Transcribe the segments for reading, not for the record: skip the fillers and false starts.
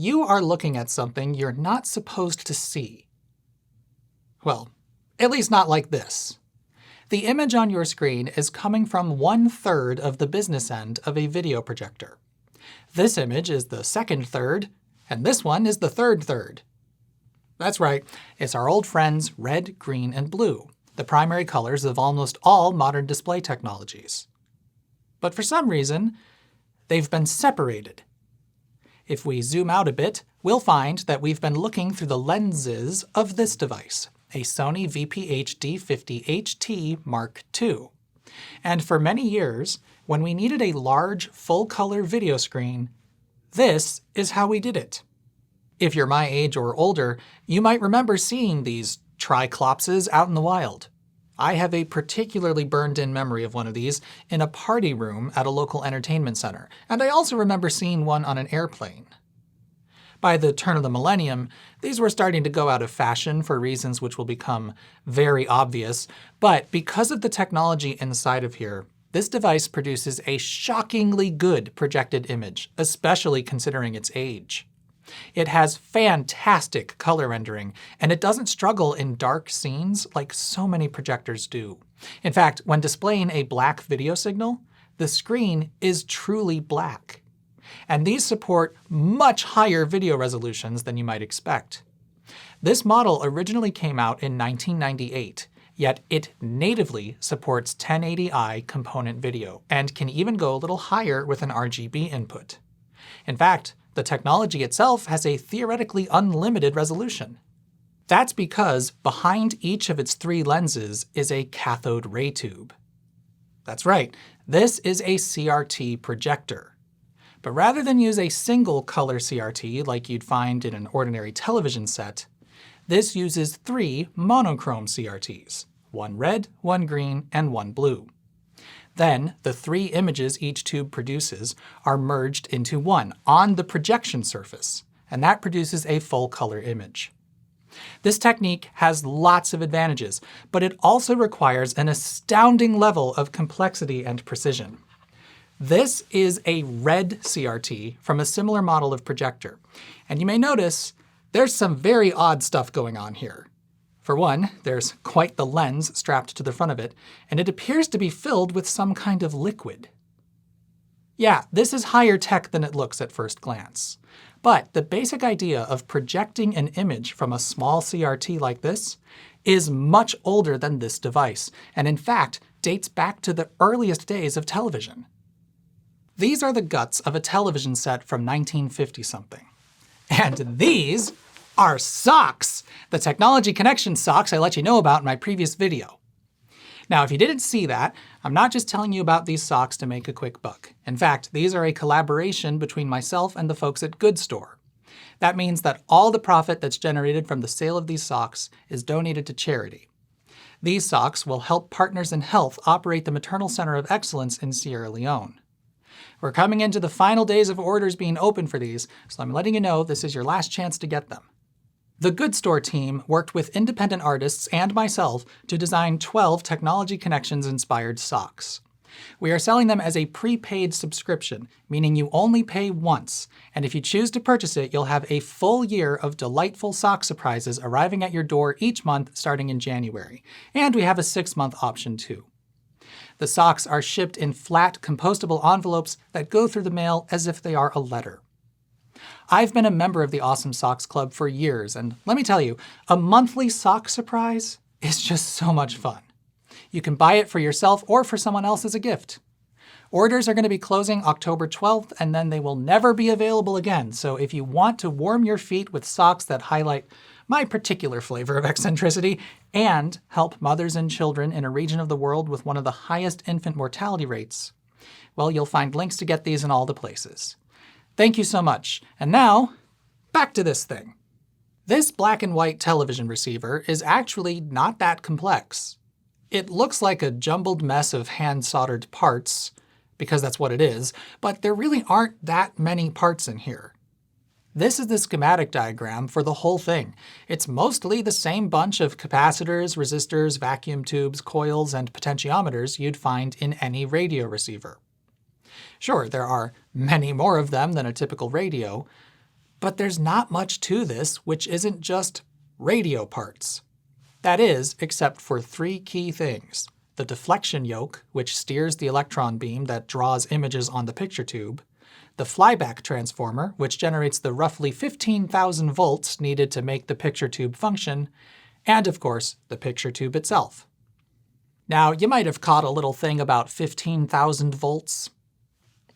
you are looking at something you're not supposed to see. Well, at least not like this. The image on your screen is coming from 1/3 of the business end of a video projector. This image is the second third, and this one is the third third. That's right, it's our old friends red, green, and blue, the primary colors of almost all modern display technologies. But for some reason, they've been separated. If we zoom out a bit, we'll find that we've been looking through the lenses of this device, a Sony VPH-D50HT Mark II. And for many years, when we needed a large, full-color video screen, this is how we did it. If you're my age or older, you might remember seeing these triclopses out in the wild. I have a particularly burned-in memory of one of these in a party room at a local entertainment center, and I also remember seeing one on an airplane. By the turn of the millennium, these were starting to go out of fashion for reasons which will become very obvious, but because of the technology inside of here, this device produces a shockingly good projected image, especially considering its age. It has fantastic color rendering, and it doesn't struggle in dark scenes like so many projectors do. In fact, when displaying a black video signal, the screen is truly black. And these support much higher video resolutions than you might expect. This model originally came out in 1998, yet it natively supports 1080i component video, and can even go a little higher with an RGB input. In fact, the technology itself has a theoretically unlimited resolution. That's because behind each of its 3 lenses is a cathode ray tube. That's right, this is a CRT projector. But rather than use a single color CRT like you'd find in an ordinary television set, this uses 3 monochrome CRTs, one red, one green, and one blue. Then, the 3 images each tube produces are merged into one on the projection surface, and that produces a full-color image. This technique has lots of advantages, but it also requires an astounding level of complexity and precision. This is a red CRT from a similar model of projector, and you may notice there's some very odd stuff going on here. For one, there's quite the lens strapped to the front of it, and it appears to be filled with some kind of liquid. Yeah, this is higher tech than it looks at first glance. But the basic idea of projecting an image from a small CRT like this is much older than this device, and in fact dates back to the earliest days of television. These are the guts of a television set from 1950-something. And these are socks! The Technology Connection socks I let you know about in my previous video. Now, if you didn't see that, I'm not just telling you about these socks to make a quick buck. In fact, these are a collaboration between myself and the folks at Good Store. That means that all the profit that's generated from the sale of these socks is donated to charity. These socks will help Partners in Health operate the Maternal Center of Excellence in Sierra Leone. We're coming into the final days of orders being open for these, so I'm letting you know this is your last chance to get them. The Good Store team worked with independent artists and myself to design 12 Technology Connections-inspired socks. We are selling them as a prepaid subscription, meaning you only pay once, and if you choose to purchase it, you'll have a full year of delightful sock surprises arriving at your door each month starting in January. And we have a 6-month option too. The socks are shipped in flat, compostable envelopes that go through the mail as if they are a letter. I've been a member of the Awesome Socks Club for years, and let me tell you, a monthly sock surprise is just so much fun. You can buy it for yourself or for someone else as a gift. Orders are going to be closing October 12th, and then they will never be available again, so if you want to warm your feet with socks that highlight my particular flavor of eccentricity and help mothers and children in a region of the world with one of the highest infant mortality rates, well, you'll find links to get these in all the places. Thank you so much. And now, back to this thing. This black and white television receiver is actually not that complex. It looks like a jumbled mess of hand-soldered parts, because that's what it is, but there really aren't that many parts in here. This is the schematic diagram for the whole thing. It's mostly the same bunch of capacitors, resistors, vacuum tubes, coils, and potentiometers you'd find in any radio receiver. Sure, there are many more of them than a typical radio, But there's not much to this which isn't just radio parts. That is, except for three key things: the deflection yoke, which steers the electron beam that draws images on the picture tube; the flyback transformer, which generates the roughly 15,000 volts needed to make the picture tube function; and of course, the picture tube itself. Now, you might have caught a little thing about 15,000 volts.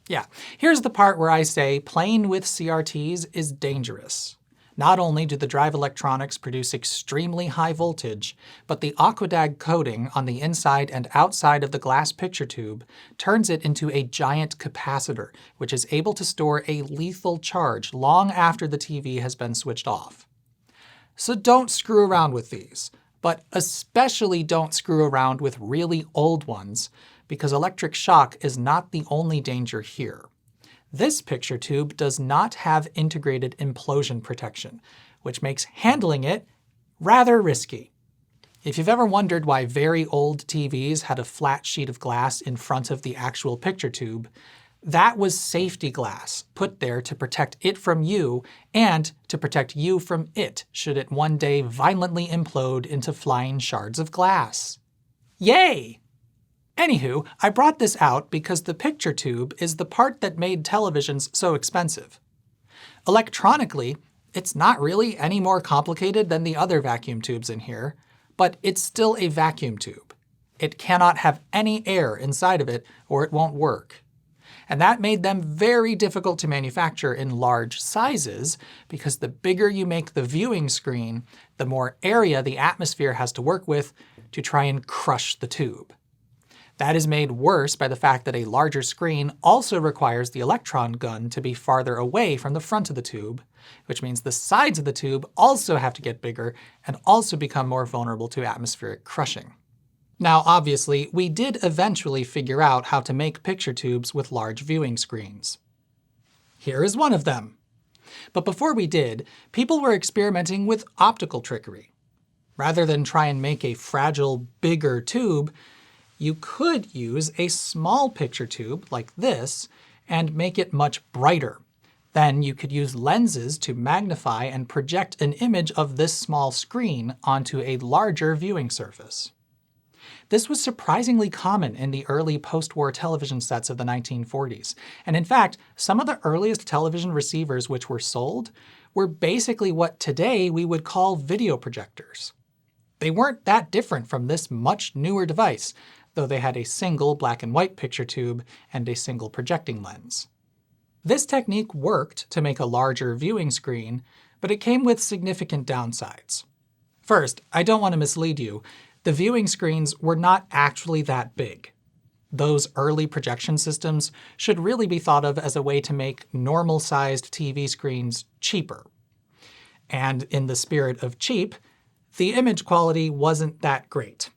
Yeah, here's the part where I say playing with CRTs is dangerous. Not only do the drive electronics produce extremely high voltage, but the aquadag coating on the inside and outside of the glass picture tube turns it into a giant capacitor, which is able to store a lethal charge long after the TV has been switched off. So don't screw around with these, but especially don't screw around with really old ones, because electric shock is not the only danger here. This picture tube does not have integrated implosion protection, which makes handling it rather risky. If you've ever wondered why very old TVs had a flat sheet of glass in front of the actual picture tube, that was safety glass put there to protect it from you and to protect you from it should it one day violently implode into flying shards of glass. Yay! Anywho, I brought this out because the picture tube is the part that made televisions so expensive. Electronically, it's not really any more complicated than the other vacuum tubes in here, but it's still a vacuum tube. It cannot have any air inside of it or it won't work. And that made them very difficult to manufacture in large sizes, because the bigger you make the viewing screen, the more area the atmosphere has to work with to try and crush the tube. That is made worse by the fact that a larger screen also requires the electron gun to be farther away from the front of the tube, which means the sides of the tube also have to get bigger and also become more vulnerable to atmospheric crushing. Now obviously, we did eventually figure out how to make picture tubes with large viewing screens. Here is one of them. But before we did, people were experimenting with optical trickery. Rather than try and make a fragile, bigger tube, you could use a small picture tube like this and make it much brighter. Then you could use lenses to magnify and project an image of this small screen onto a larger viewing surface. This was surprisingly common in the early post-war television sets of the 1940s, and in fact, some of the earliest television receivers which were sold were basically what today we would call video projectors. They weren't that different from this much newer device, though they had a single black and white picture tube and a single projecting lens. This technique worked to make a larger viewing screen, but it came with significant downsides. First, I don't want to mislead you. The viewing screens were not actually that big. Those early projection systems should really be thought of as a way to make normal-sized TV screens cheaper. And in the spirit of cheap, the image quality wasn't that great.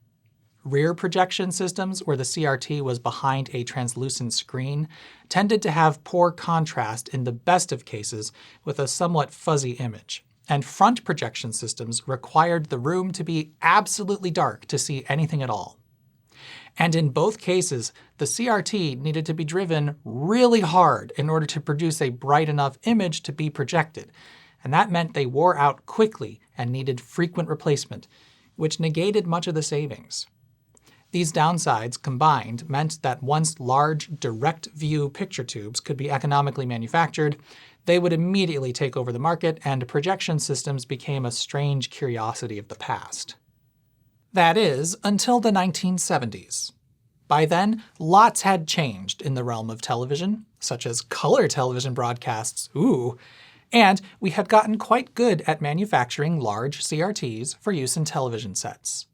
Rear projection systems, where the CRT was behind a translucent screen, tended to have poor contrast in the best of cases with a somewhat fuzzy image. And front projection systems required the room to be absolutely dark to see anything at all. And in both cases, the CRT needed to be driven really hard in order to produce a bright enough image to be projected, and that meant they wore out quickly and needed frequent replacement, which negated much of the savings. These downsides combined meant that once large, direct-view picture tubes could be economically manufactured, they would immediately take over the market, and projection systems became a strange curiosity of the past. That is, until the 1970s. By then, lots had changed in the realm of television, such as color television broadcasts, and we had gotten quite good at manufacturing large CRTs for use in television sets.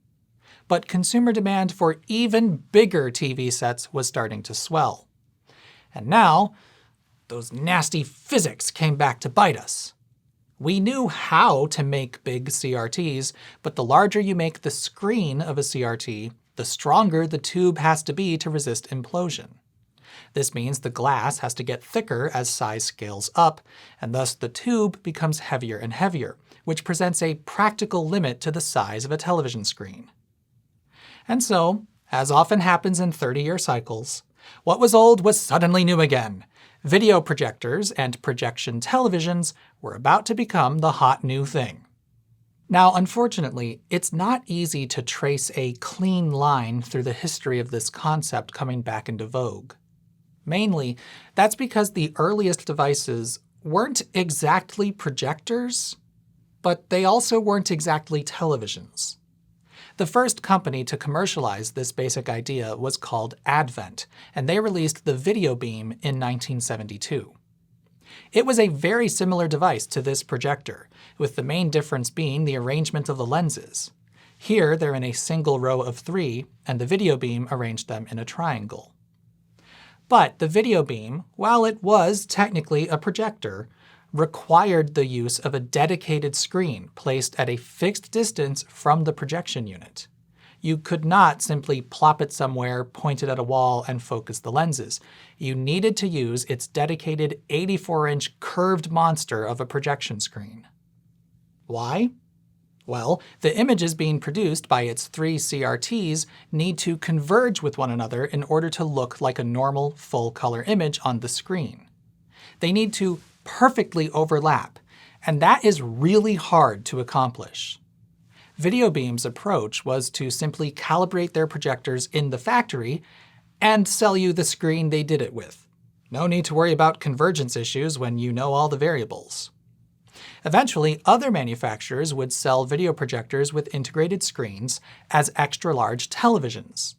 But consumer demand for even bigger TV sets was starting to swell. And now, those nasty physics came back to bite us. We knew how to make big CRTs, but the larger you make the screen of a CRT, the stronger the tube has to be to resist implosion. This means the glass has to get thicker as size scales up, and thus the tube becomes heavier and heavier, which presents a practical limit to the size of a television screen. And so, as often happens in 30-year cycles, what was old was suddenly new again. Video projectors and projection televisions were about to become the hot new thing. Now, unfortunately, it's not easy to trace a clean line through the history of this concept coming back into vogue. Mainly, that's because the earliest devices weren't exactly projectors, but they also weren't exactly televisions. The first company to commercialize this basic idea was called Advent, and they released the video beam in 1972. It was a very similar device to this projector, with the main difference being the arrangement of the lenses. Here they're in a single row of 3, and the video beam arranged them in a triangle. But the video beam, while it was technically a projector, required the use of a dedicated screen placed at a fixed distance from the projection unit. You could not simply plop it somewhere, point it at a wall, and focus the lenses. You needed to use its dedicated 84-inch curved monster of a projection screen. Why? Well, the images being produced by its 3 CRTs need to converge with one another in order to look like a normal full-color image on the screen. They need to perfectly overlap, and that is really hard to accomplish. Videobeam's approach was to simply calibrate their projectors in the factory and sell you the screen they did it with. No need to worry about convergence issues when you know all the variables. Eventually, other manufacturers would sell video projectors with integrated screens as extra-large televisions.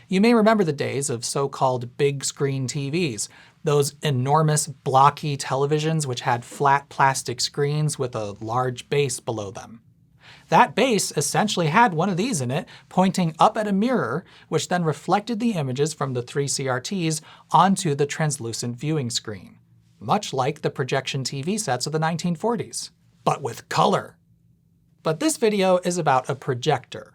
You may remember the days of so-called big-screen TVs, those enormous blocky televisions which had flat plastic screens with a large base below them. That base essentially had one of these in it, pointing up at a mirror, which then reflected the images from the 3 CRTs onto the translucent viewing screen. Much like the projection TV sets of the 1940s, but with color. But this video is about a projector.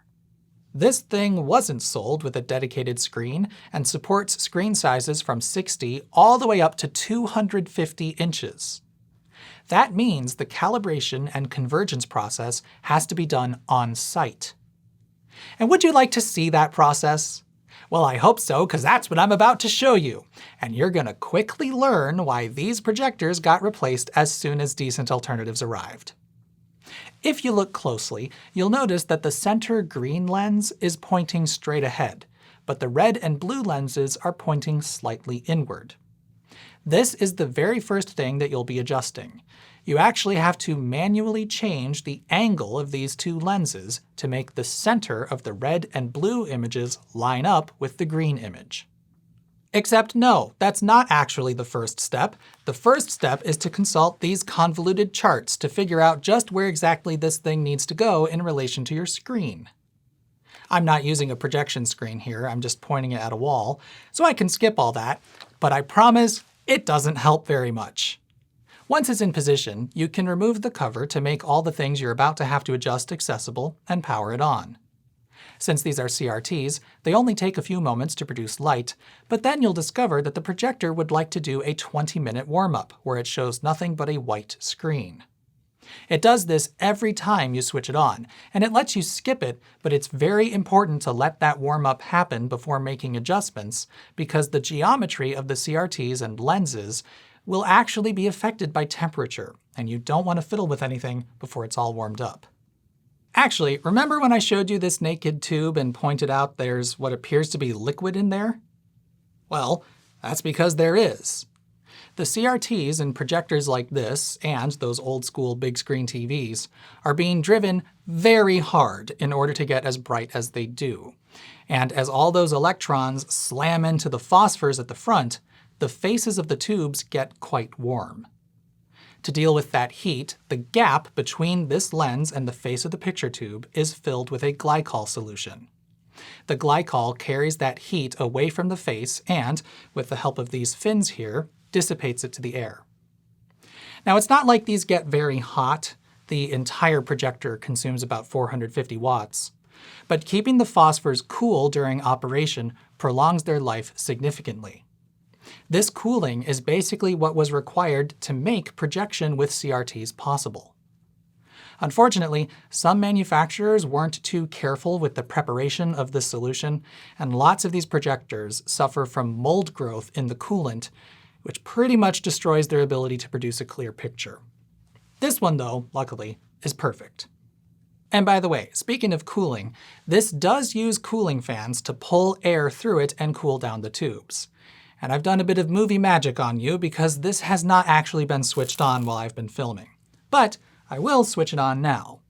This thing wasn't sold with a dedicated screen and supports screen sizes from 60 all the way up to 250 inches. That means the calibration and convergence process has to be done on-site. And would you like to see that process? Well, I hope so, because that's what I'm about to show you. And you're gonna quickly learn why these projectors got replaced as soon as decent alternatives arrived. If you look closely, you'll notice that the center green lens is pointing straight ahead, but the red and blue lenses are pointing slightly inward. This is the very first thing that you'll be adjusting. You actually have to manually change the angle of these 2 lenses to make the center of the red and blue images line up with the green image. Except no, that's not actually the first step. The first step is to consult these convoluted charts to figure out just where exactly this thing needs to go in relation to your screen. I'm not using a projection screen here, I'm just pointing it at a wall, so I can skip all that, but I promise it doesn't help very much. Once it's in position, you can remove the cover to make all the things you're about to have to adjust accessible and power it on. Since these are CRTs, they only take a few moments to produce light, but then you'll discover that the projector would like to do a 20-minute warm-up where it shows nothing but a white screen. It does this every time you switch it on, and it lets you skip it, but it's very important to let that warm-up happen before making adjustments, because the geometry of the CRTs and lenses will actually be affected by temperature, and you don't want to fiddle with anything before it's all warmed up. Actually, remember when I showed you this naked tube and pointed out there's what appears to be liquid in there? Well, that's because there is. The CRTs and projectors like this, and those old-school big-screen TVs, are being driven very hard in order to get as bright as they do. And as all those electrons slam into the phosphors at the front, the faces of the tubes get quite warm. To deal with that heat, the gap between this lens and the face of the picture tube is filled with a glycol solution. The glycol carries that heat away from the face and, with the help of these fins here, dissipates it to the air. Now, it's not like these get very hot. The entire projector consumes about 450 watts. But keeping the phosphors cool during operation prolongs their life significantly. This cooling is basically what was required to make projection with CRTs possible. Unfortunately, some manufacturers weren't too careful with the preparation of this solution, and lots of these projectors suffer from mold growth in the coolant, which pretty much destroys their ability to produce a clear picture. This one, though, luckily, is perfect. And by the way, speaking of cooling, this does use cooling fans to pull air through it and cool down the tubes. And I've done a bit of movie magic on you because this has not actually been switched on while I've been filming. But I will switch it on now.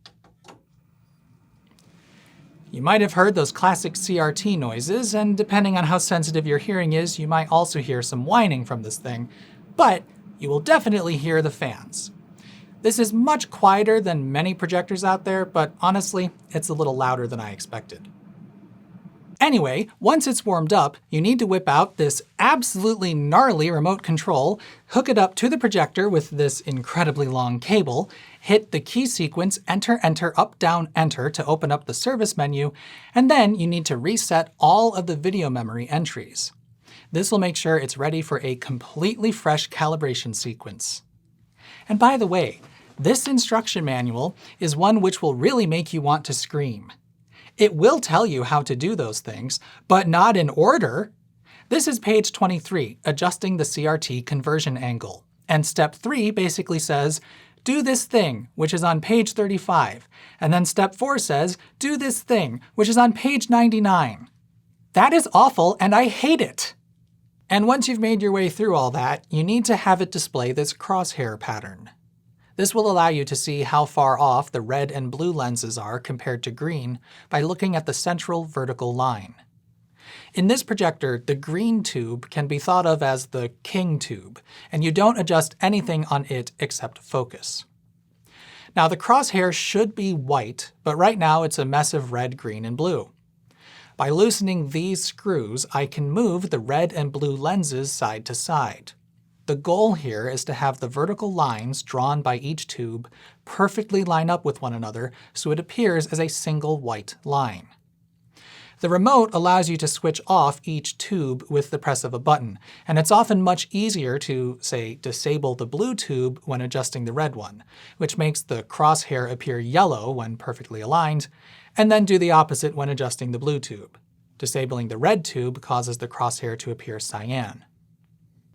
You might have heard those classic CRT noises, and depending on how sensitive your hearing is, you might also hear some whining from this thing, but you will definitely hear the fans. This is much quieter than many projectors out there, but honestly, it's a little louder than I expected. Anyway, once it's warmed up, you need to whip out this absolutely gnarly remote control, hook it up to the projector with this incredibly long cable, hit the key sequence Enter, Enter, Up, Down, Enter to open up the service menu, and then you need to reset all of the video memory entries. This will make sure it's ready for a completely fresh calibration sequence. And by the way, this instruction manual is one which will really make you want to scream. It will tell you how to do those things, but not in order. This is page 23, adjusting the CRT conversion angle. And step 3 basically says, do this thing, which is on page 35. And then step 4 says, do this thing, which is on page 99. That is awful, and I hate it. And once you've made your way through all that, you need to have it display this crosshair pattern. This will allow you to see how far off the red and blue lenses are compared to green by looking at the central vertical line. In this projector, the green tube can be thought of as the king tube, and you don't adjust anything on it except focus. Now the crosshair should be white, but right now it's a mess of red, green, and blue. By loosening these screws, I can move the red and blue lenses side to side. The goal here is to have the vertical lines drawn by each tube perfectly line up with one another so it appears as a single white line. The remote allows you to switch off each tube with the press of a button, and it's often much easier to, say, disable the blue tube when adjusting the red one, which makes the crosshair appear yellow when perfectly aligned, and then do the opposite when adjusting the blue tube. Disabling the red tube causes the crosshair to appear cyan.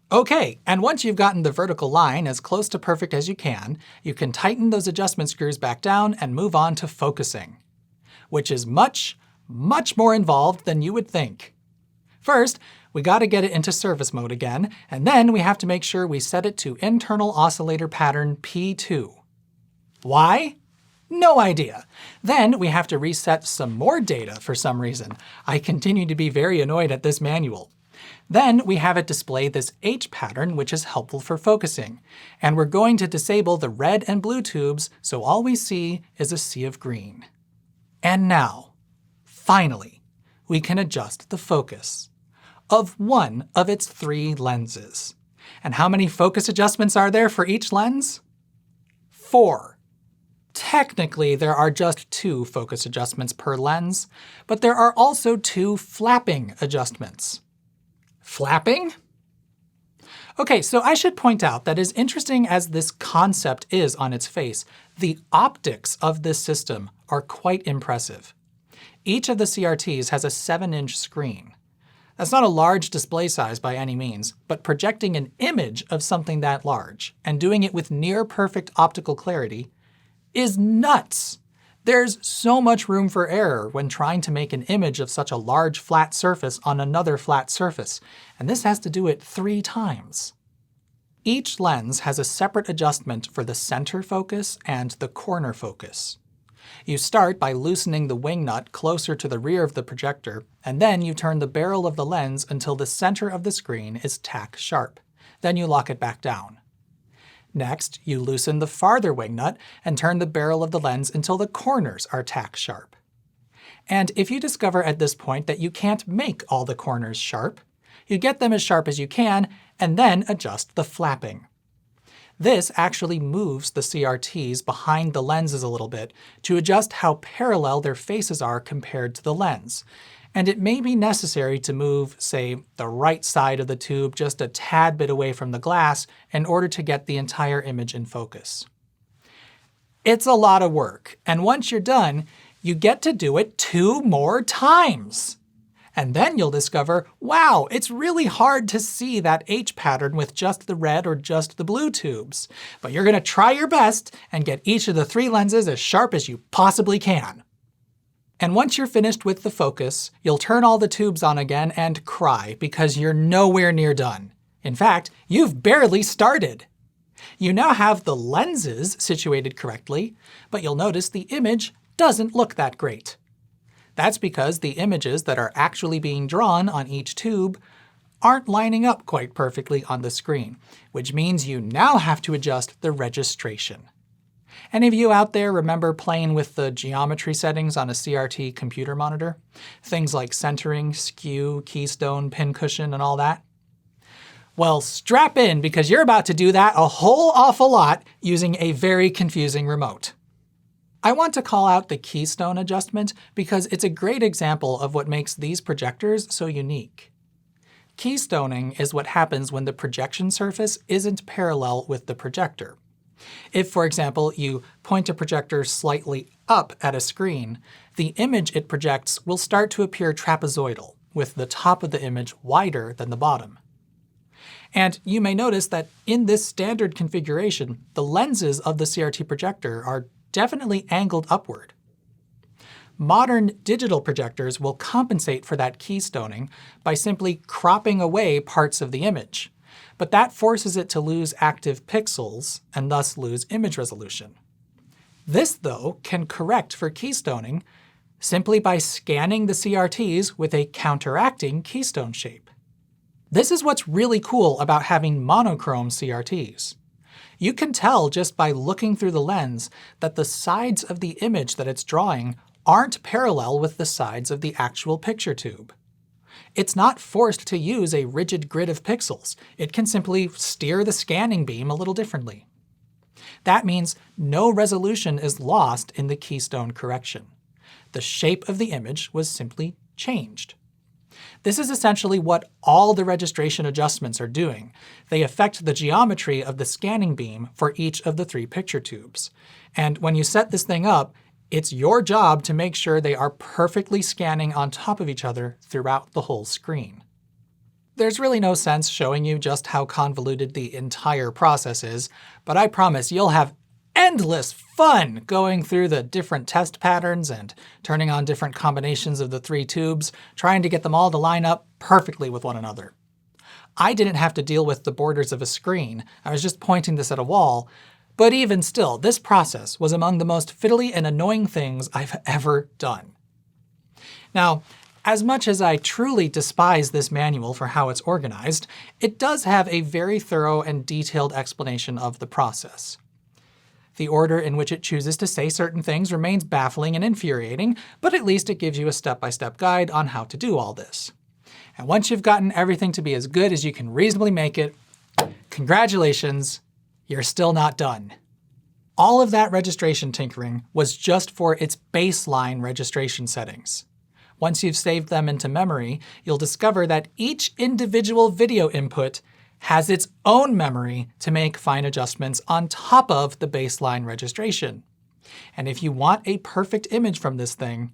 Okay, and once you've gotten the vertical line as close to perfect as you can tighten those adjustment screws back down and move on to focusing, which is much, much more involved than you would think. First, we gotta get it into service mode again, and then we have to make sure we set it to internal oscillator pattern P2. Why? No idea. Then we have to reset some more data for some reason. I continue to be very annoyed at this manual. Then we have it display this H pattern, which is helpful for focusing. And we're going to disable the red and blue tubes, so all we see is a sea of green. And now, finally, we can adjust the focus of one of its 3 lenses. And how many focus adjustments are there for each lens? 4. Technically, there are just 2 focus adjustments per lens, but there are also 2 flapping adjustments. Flapping? Okay, so I should point out that as interesting as this concept is on its face, the optics of this system are quite impressive. Each of the CRTs has a 7-inch screen. That's not a large display size by any means, but projecting an image of something that large, and doing it with near-perfect optical clarity, is nuts! There's so much room for error when trying to make an image of such a large flat surface on another flat surface, and this has to do it 3 times. Each lens has a separate adjustment for the center focus and the corner focus. You start by loosening the wing nut closer to the rear of the projector, and then you turn the barrel of the lens until the center of the screen is tack sharp. Then you lock it back down. Next, you loosen the farther wing nut and turn the barrel of the lens until the corners are tack sharp. And if you discover at this point that you can't make all the corners sharp, you get them as sharp as you can and then adjust the flapping. This actually moves the CRTs behind the lenses a little bit to adjust how parallel their faces are compared to the lens. And it may be necessary to move, say, the right side of the tube just a tad bit away from the glass in order to get the entire image in focus. It's a lot of work, and once you're done, you get to do it 2 more times! And then you'll discover, wow, it's really hard to see that H pattern with just the red or just the blue tubes. But you're going to try your best and get each of the 3 lenses as sharp as you possibly can. And once you're finished with the focus, you'll turn all the tubes on again and cry because you're nowhere near done. In fact, you've barely started. You now have the lenses situated correctly, but you'll notice the image doesn't look that great. That's because the images that are actually being drawn on each tube aren't lining up quite perfectly on the screen, which means you now have to adjust the registration. Any of you out there remember playing with the geometry settings on a CRT computer monitor? Things like centering, skew, keystone, pincushion, and all that? Well, strap in, because you're about to do that a whole awful lot using a very confusing remote. I want to call out the keystone adjustment because it's a great example of what makes these projectors so unique. Keystoning is what happens when the projection surface isn't parallel with the projector. If, for example, you point a projector slightly up at a screen, the image it projects will start to appear trapezoidal, with the top of the image wider than the bottom. And you may notice that in this standard configuration, the lenses of the CRT projector are definitely angled upward. Modern digital projectors will compensate for that keystoning by simply cropping away parts of the image, but that forces it to lose active pixels and thus lose image resolution. This, though, can correct for keystoning simply by scanning the CRTs with a counteracting keystone shape. This is what's really cool about having monochrome CRTs. You can tell just by looking through the lens that the sides of the image that it's drawing aren't parallel with the sides of the actual picture tube. It's not forced to use a rigid grid of pixels. It can simply steer the scanning beam a little differently. That means no resolution is lost in the keystone correction. The shape of the image was simply changed. This is essentially what all the registration adjustments are doing. They affect the geometry of the scanning beam for each of the 3 picture tubes. And when you set this thing up, it's your job to make sure they are perfectly scanning on top of each other throughout the whole screen. There's really no sense showing you just how convoluted the entire process is, but I promise you'll have endless fun going through the different test patterns and turning on different combinations of the 3 tubes, trying to get them all to line up perfectly with one another. I didn't have to deal with the borders of a screen. I was just pointing this at a wall. But even still, this process was among the most fiddly and annoying things I've ever done. Now, as much as I truly despise this manual for how it's organized, it does have a very thorough and detailed explanation of the process. The order in which it chooses to say certain things remains baffling and infuriating, but at least it gives you a step-by-step guide on how to do all this. And once you've gotten everything to be as good as you can reasonably make it, congratulations, you're still not done. All of that registration tinkering was just for its baseline registration settings. Once you've saved them into memory, you'll discover that each individual video input has its own memory to make fine adjustments on top of the baseline registration. And if you want a perfect image from this thing,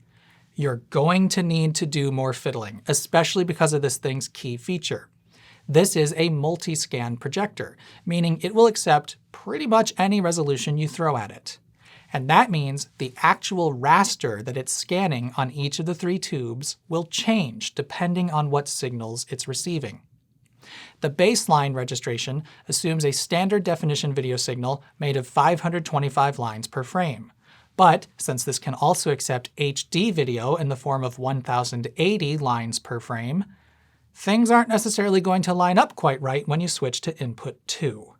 you're going to need to do more fiddling, especially because of this thing's key feature. This is a multi-scan projector, meaning it will accept pretty much any resolution you throw at it. And that means the actual raster that it's scanning on each of the 3 tubes will change depending on what signals it's receiving. The baseline registration assumes a standard definition video signal made of 525 lines per frame. But since this can also accept HD video in the form of 1080 lines per frame, things aren't necessarily going to line up quite right when you switch to input 2.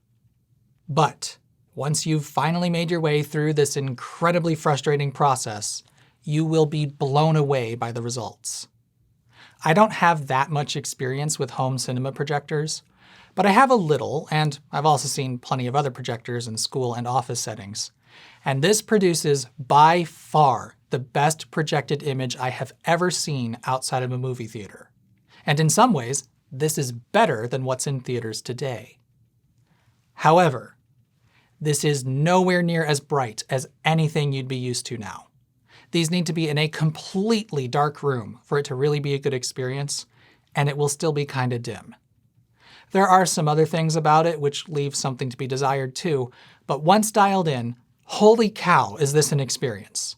But once you've finally made your way through this incredibly frustrating process, you will be blown away by the results. I don't have that much experience with home cinema projectors, but I have a little, and I've also seen plenty of other projectors in school and office settings. And this produces by far the best projected image I have ever seen outside of a movie theater. And in some ways, this is better than what's in theaters today. However, this is nowhere near as bright as anything you'd be used to now. These need to be in a completely dark room for it to really be a good experience, and it will still be kinda dim. There are some other things about it which leave something to be desired too, but once dialed in, holy cow is this an experience.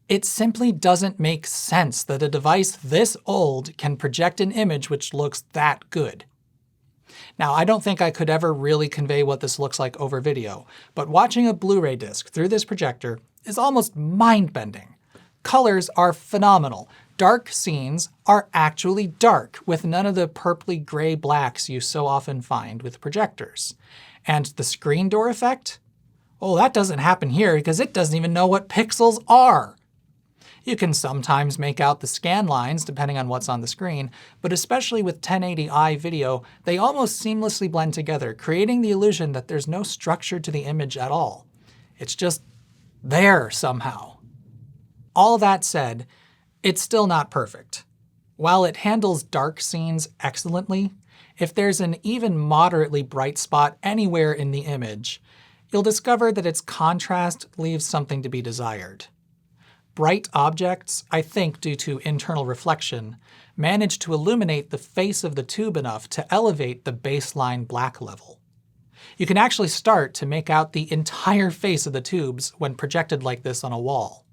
It simply doesn't make sense that a device this old can project an image which looks that good. Now, I don't think I could ever really convey what this looks like over video, but watching a Blu-ray disc through this projector is almost mind-bending. Colors are phenomenal. Dark scenes are actually dark, with none of the purpley gray blacks you so often find with projectors. And the screen door effect? Oh, that doesn't happen here because it doesn't even know what pixels are. You can sometimes make out the scan lines depending on what's on the screen, but especially with 1080i video, they almost seamlessly blend together, creating the illusion that there's no structure to the image at all. It's just there somehow. All that said, it's still not perfect. While it handles dark scenes excellently, if there's an even moderately bright spot anywhere in the image, you'll discover that its contrast leaves something to be desired. Bright objects, I think due to internal reflection, manage to illuminate the face of the tube enough to elevate the baseline black level. You can actually start to make out the entire face of the tubes when projected like this on a wall.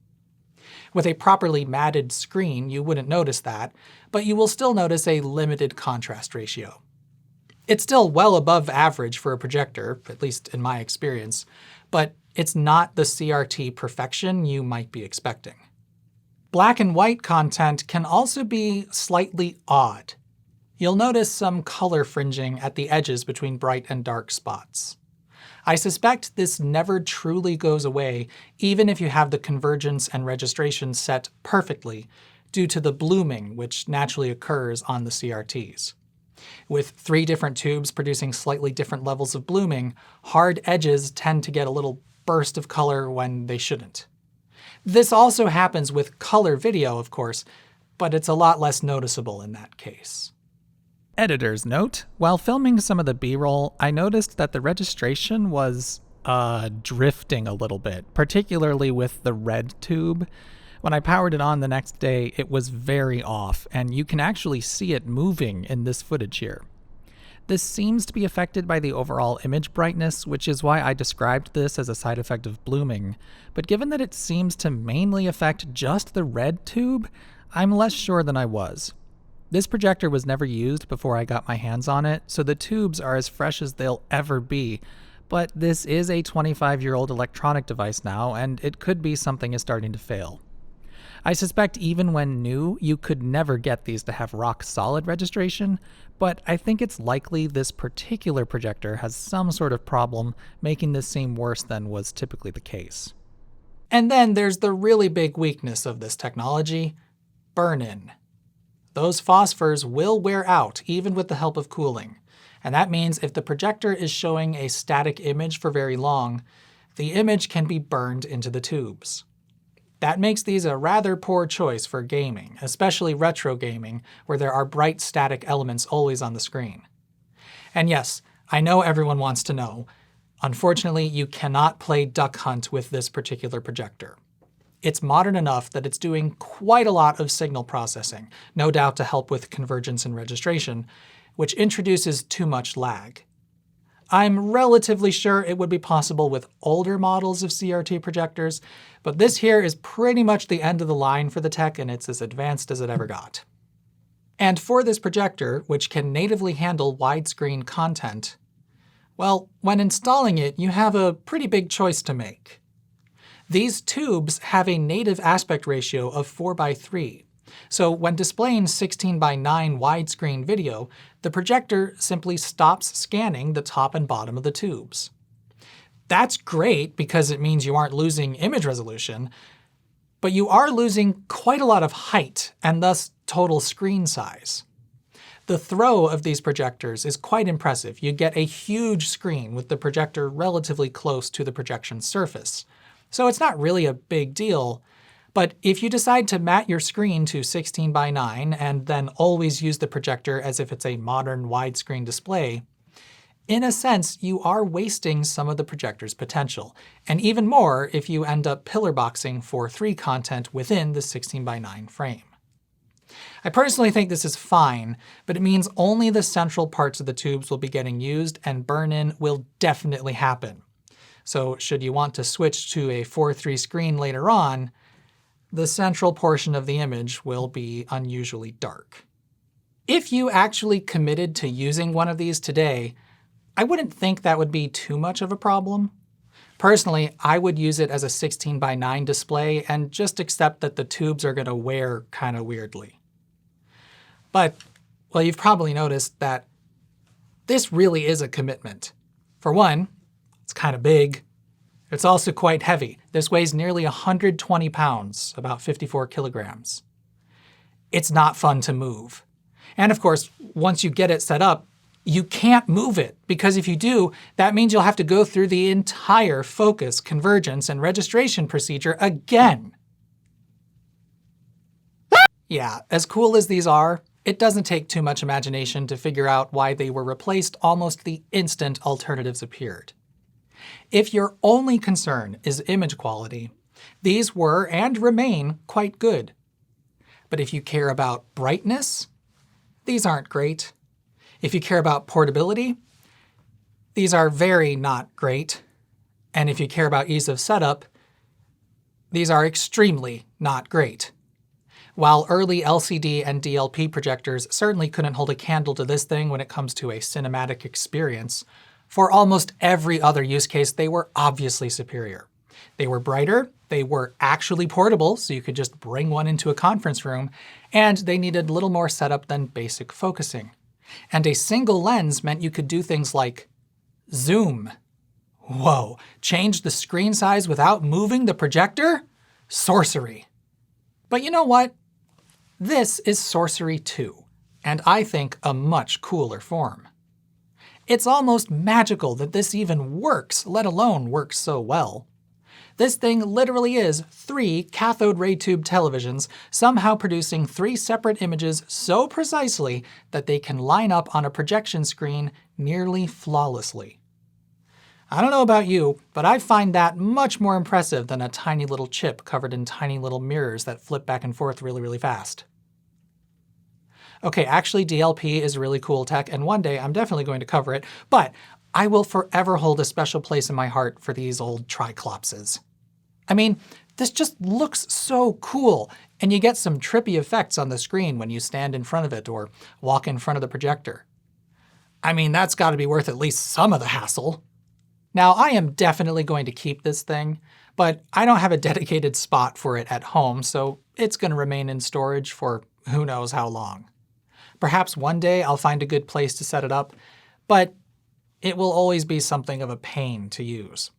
With a properly matted screen, you wouldn't notice that, but you will still notice a limited contrast ratio. It's still well above average for a projector, at least in my experience, but it's not the CRT perfection you might be expecting. Black and white content can also be slightly odd. You'll notice some color fringing at the edges between bright and dark spots. I suspect this never truly goes away, even if you have the convergence and registration set perfectly, due to the blooming which naturally occurs on the CRTs. With 3 different tubes producing slightly different levels of blooming, hard edges tend to get a little burst of color when they shouldn't. This also happens with color video, of course, but it's a lot less noticeable in that case. Editor's note: while filming some of the B-roll, I noticed that the registration was, drifting a little bit, particularly with the red tube. When I powered it on the next day, it was very off, and you can actually see it moving in this footage here. This seems to be affected by the overall image brightness, which is why I described this as a side effect of blooming, but given that it seems to mainly affect just the red tube, I'm less sure than I was. This projector was never used before I got my hands on it, so the tubes are as fresh as they'll ever be, but this is a 25-year-old electronic device now, and it could be something is starting to fail. I suspect even when new, you could never get these to have rock-solid registration, but I think it's likely this particular projector has some sort of problem, making this seem worse than was typically the case. And then there's the really big weakness of this technology: burn-in. Those phosphors will wear out even with the help of cooling, and that means if the projector is showing a static image for very long, the image can be burned into the tubes. That makes these a rather poor choice for gaming, especially retro gaming, where there are bright static elements always on the screen. And yes, I know everyone wants to know. Unfortunately, you cannot play Duck Hunt with this particular projector. It's modern enough that it's doing quite a lot of signal processing, no doubt to help with convergence and registration, which introduces too much lag. I'm relatively sure it would be possible with older models of CRT projectors, but this here is pretty much the end of the line for the tech, and it's as advanced as it ever got. And for this projector, which can natively handle widescreen content, well, when installing it, you have a pretty big choice to make. These tubes have a native aspect ratio of 4:3, so when displaying 16:9 widescreen video, the projector simply stops scanning the top and bottom of the tubes. That's great because it means you aren't losing image resolution, but you are losing quite a lot of height and thus total screen size. The throw of these projectors is quite impressive. You get a huge screen with the projector relatively close to the projection surface. So it's not really a big deal, but if you decide to mat your screen to 16:9 and then always use the projector as if it's a modern widescreen display, in a sense, you are wasting some of the projector's potential, and even more if you end up pillar boxing 4:3 content within the 16:9 frame. I personally think this is fine, but it means only the central parts of the tubes will be getting used and burn-in will definitely happen. So should you want to switch to a 4:3 screen later on, the central portion of the image will be unusually dark. If you actually committed to using one of these today, I wouldn't think that would be too much of a problem. Personally, I would use it as a 16:9 display and just accept that the tubes are going to wear kind of weirdly. But, well, you've probably noticed that this really is a commitment. For one, it's kind of big. It's also quite heavy. This weighs nearly 120 pounds, about 54 kilograms. It's not fun to move. And of course, once you get it set up, you can't move it, because if you do, that means you'll have to go through the entire focus, convergence, and registration procedure again. Yeah, as cool as these are, it doesn't take too much imagination to figure out why they were replaced almost the instant alternatives appeared. If your only concern is image quality, these were and remain quite good. But if you care about brightness, these aren't great. If you care about portability, these are very not great. And if you care about ease of setup, these are extremely not great. While early LCD and DLP projectors certainly couldn't hold a candle to this thing when it comes to a cinematic experience, for almost every other use case they were obviously superior. They were brighter, they were actually portable, so you could just bring one into a conference room, and they needed little more setup than basic focusing. And a single lens meant you could do things like zoom. Whoa, change the screen size without moving the projector? Sorcery. But you know what? This is sorcery too, and I think a much cooler form. It's almost magical that this even works, let alone works so well. This thing literally is 3 cathode ray tube televisions somehow producing 3 separate images so precisely that they can line up on a projection screen nearly flawlessly. I don't know about you, but I find that much more impressive than a tiny little chip covered in tiny little mirrors that flip back and forth really, really fast. Okay, actually DLP is really cool tech, and one day I'm definitely going to cover it, but I will forever hold a special place in my heart for these old triclopses. I mean, this just looks so cool, and you get some trippy effects on the screen when you stand in front of it or walk in front of the projector. I mean, that's gotta be worth at least some of the hassle. Now, I am definitely going to keep this thing, but I don't have a dedicated spot for it at home, so it's gonna remain in storage for who knows how long. Perhaps one day I'll find a good place to set it up, but it will always be something of a pain to use.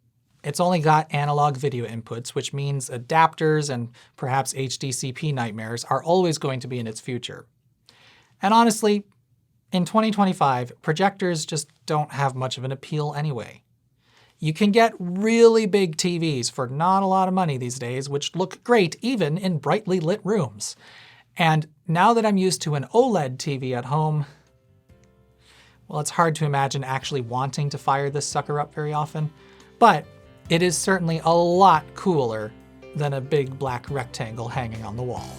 It's only got analog video inputs, which means adapters and perhaps HDCP nightmares are always going to be in its future. And honestly, in 2025, projectors just don't have much of an appeal anyway. You can get really big TVs for not a lot of money these days, which look great even in brightly lit rooms. And now that I'm used to an OLED TV at home, well, it's hard to imagine actually wanting to fire this sucker up very often, but it is certainly a lot cooler than a big black rectangle hanging on the wall.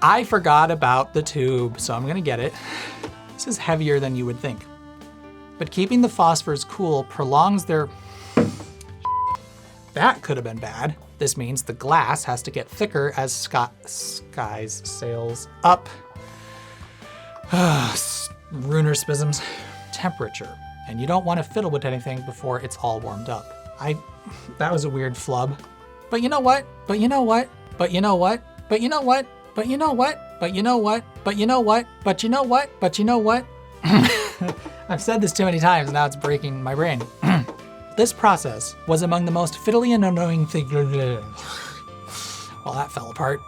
I forgot about the tube, so I'm gonna get it. This is heavier than you would think. But keeping the phosphors cool prolongs their... That could have been bad. This means the glass has to get thicker as skies sails up. Runer spasms. Temperature. And you don't want to fiddle with anything before it's all warmed up. That was a weird flub. But you know what? But you know what? But you know what? But you know what? But you know what? But you know what? But you know what? But you know what? But you know what? I've said this too many times, now it's breaking my brain. This process was among the most fiddly and annoying things. Well, that fell apart.